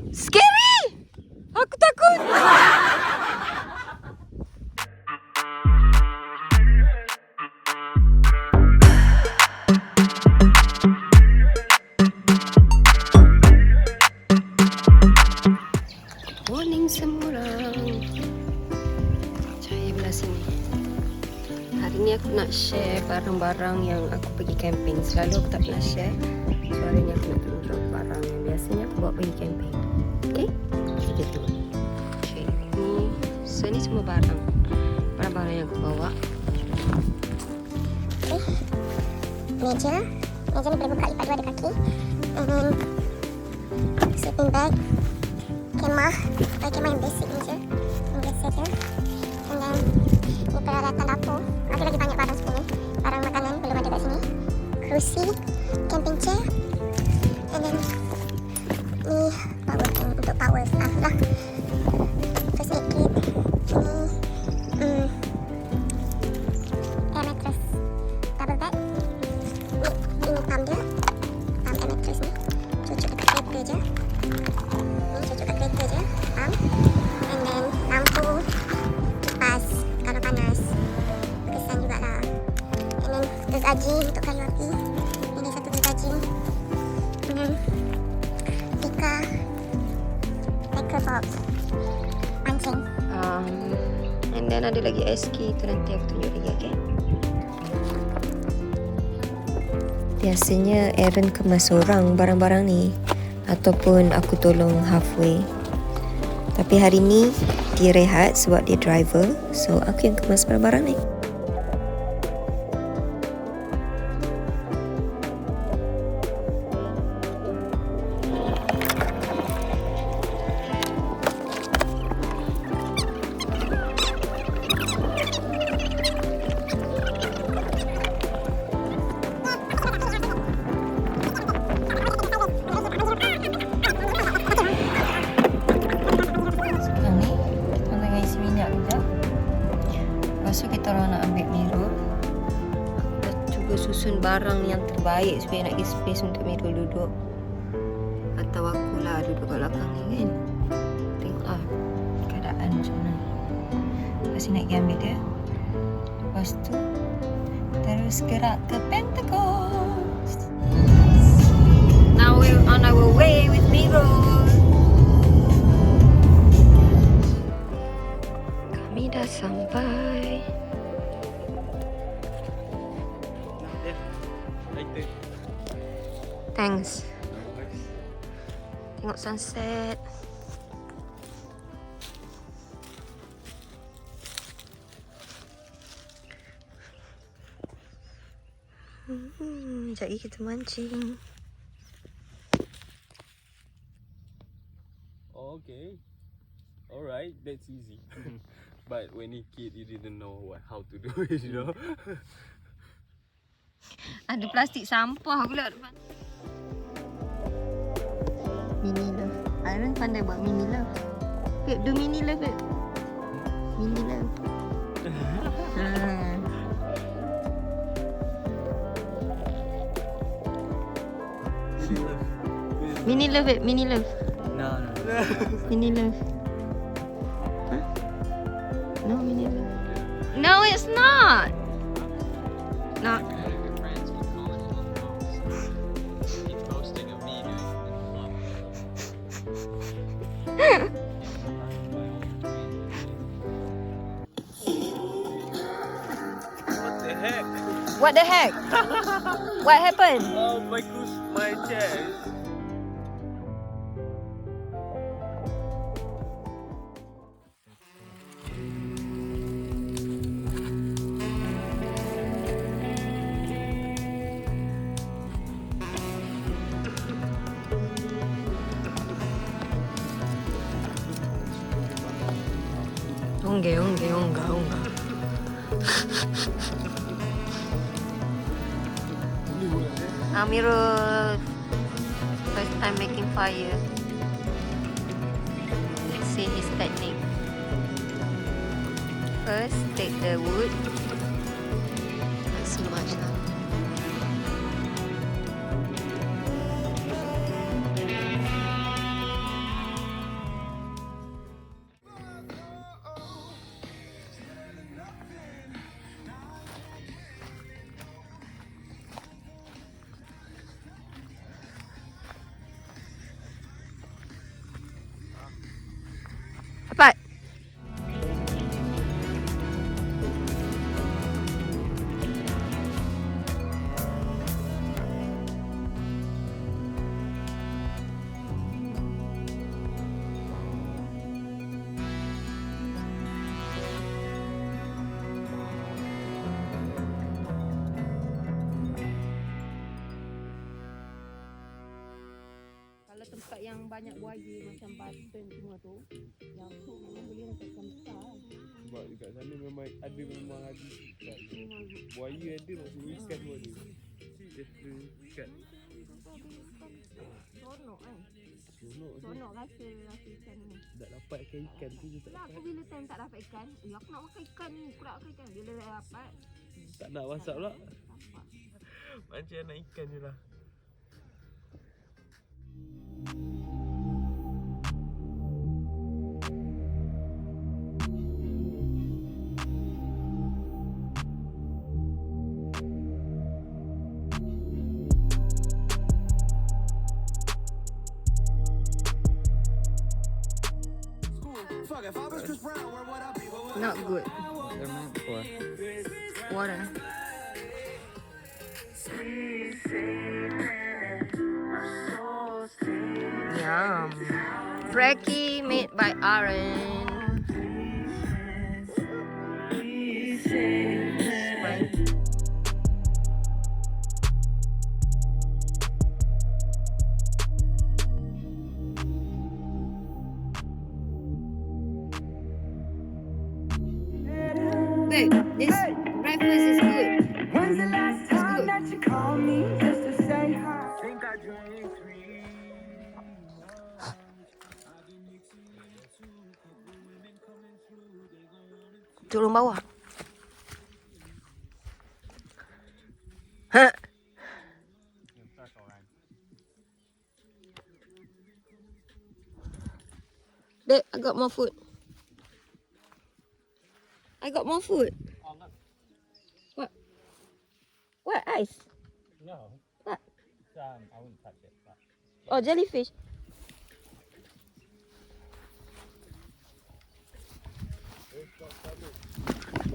Scary! Aku takut. Morning semua orang. Cahaya belah sini. Hari ni aku nak share barang-barang yang aku pergi camping. Selalu aku tak pernah share. So hari ni aku nak tunjuk barang yang biasanya aku bawa pergi camping. Okay? Kita tu. Okay. Ni semua barang-barang yang aku bawa. Okay. Meja ni boleh buka lipat dua ada kaki. And then sleeping bag. Kemah yang basic ni je. Yang biasa je. And then ni peralatan dapur. Ada lagi banyak barang sebenarnya. Barang makanan belum ada kat sini. Kerusi, camping chair. And then ni power tank untuk power stuff lah. First aid kit. Ni air mattress double bed. Ini pump dia. Pump air mattress ni. Cucuk dekat kereta je. Ni cucuk kat kereta je. Pump. And then lampu, kipas kalau panas. Berkesan jugalah. And then gergaji untuk kayu api. Ini satu gergaji. And then tikar. Tackle box. Pancing. And then ada lagi SK tu nanti aku tunjuk lagi, okay? Biasanya Aaron kemas seorang barang-barang ni ataupun aku tolong halfway. Tapi hari ni dia rehat sebab dia driver. So aku yang kemas barang-barang ni. Lepas tu kita orang nak ambil Amirul. Aku dah cuba susun barang yang terbaik supaya nak give space untuk Amirul duduk. Atau akulah duduk kat belakang ni kan. Tengoklah keadaan macam mana. Lepas ni nak pergi ambil dia. Lepas tu terus gerak ke Pentacost. Now we're on our way with Amirul. Kami dah sampai. Thanks. Tengok sunset. Sekejap lagi kita mancing. Okay. Alright, that's easy. But when he kid, you didn't know how to do it, you know? Ada plastik sampah pula depan. Mini love. Aaron pandai buat mini love. Babe, do mini love, babe. Mini love. Mini love, babe. Mini love. No. Mini love. Huh? No, mini love. No, it's not. Not. What the heck? What happened? Oh, my chair. Ongga. Amirul, first time making fire. Let's see his technique. First, take the wood. Not so much now. Kalau tempat yang banyak buaya macam button semua tu, yang tu memang boleh dapat ikan besar. Sebab dekat sana memang ada ikan. Buaya ada, maksudnya ikan pun ada. Dia ada ikan. Sonok kan? Sonok tu. Sonok rasa ikan ni. Tak dapat ikan tu je tak Itulah aku dapat. bila time tak dapat ikan, aku nak makan ikan ni, aku nak makan ikan. Bila dah dapat, Tak nak masak pula. dapat. Macam nak ikan je lah. Not good. They're meant for. Water. Yum. Brekkie made by Aaron. Babe, this breakfast is good. When's the last time that you called me just to say hi? Turun bawah. Ha. Babe, I got more food. I got more food. Oh, no. What? What? Ice? No. What? I wouldn't touch it. But Oh, jellyfish.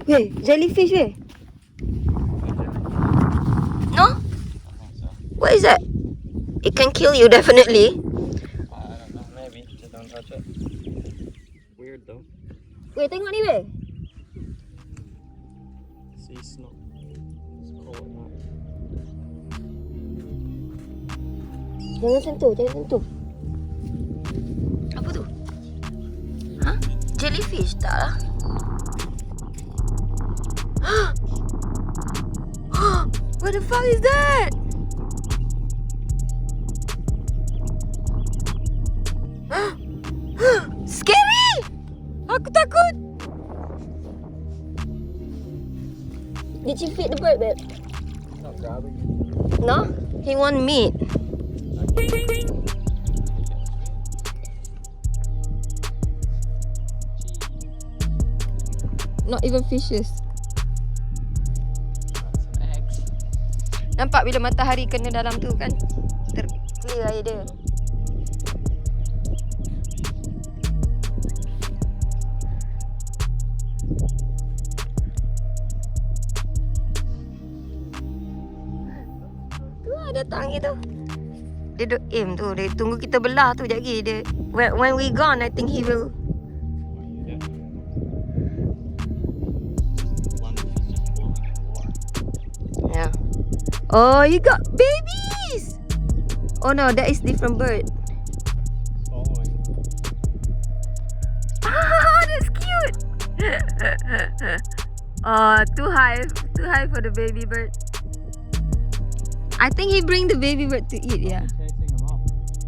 Wait, jellyfish weh? No? What is that? It can kill you definitely. I don't know, maybe. Just don't touch it. Weird though. Weh, tengok ni weh. Sea snow. It's cold now. Jangan sentuh, jangan sentuh. Apa tu? Hah? Jellyfish tak lah. What the fuck is that? Scary! Aku takut. Did you feed the bird, babe? Not grabbing. No? He want meat. Not even fishes. Some eggs. Nampak bila matahari kena dalam tu kan? Clear air dia. Tu lah datang gitu. Dia duk aim tu. Dia tunggu kita belah tu sekejap lagi. Dia, when we gone, I think he will. Yeah. Oh, you got babies! Oh no, that is different bird. Ah, that's cute. Oh, too high for the baby bird. I think he bring the baby bird to eat. Yeah. Chasing them off.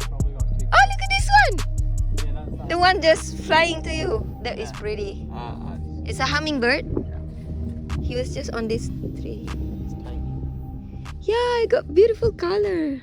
Probably got two. Oh, look at this one. Yeah, that's The one just flying to you. That is pretty. It's a hummingbird. He was just on this tree. it's tiny. Yeah, it got beautiful color.